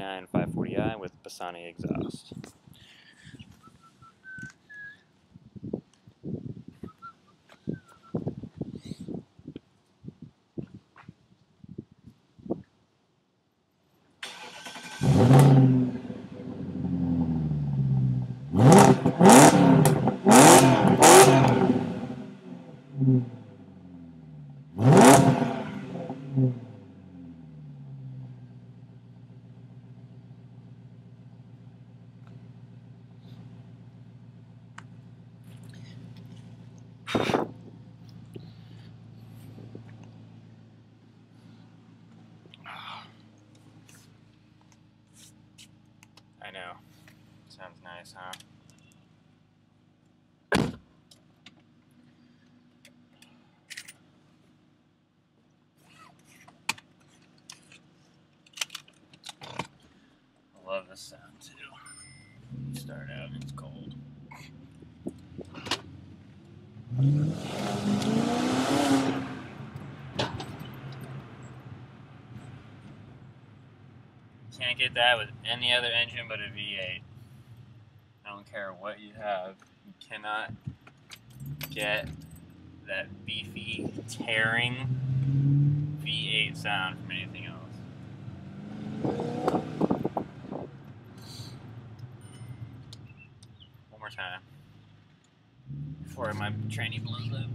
E39 540i with Bassani exhaust. I know. Sounds nice, huh? I love this sound too. You start out and it's cold. Can't get that with any other engine but a V8. I don't care what you have. You cannot get that beefy, tearing V8 sound from anything else. One more time before my tranny blows up.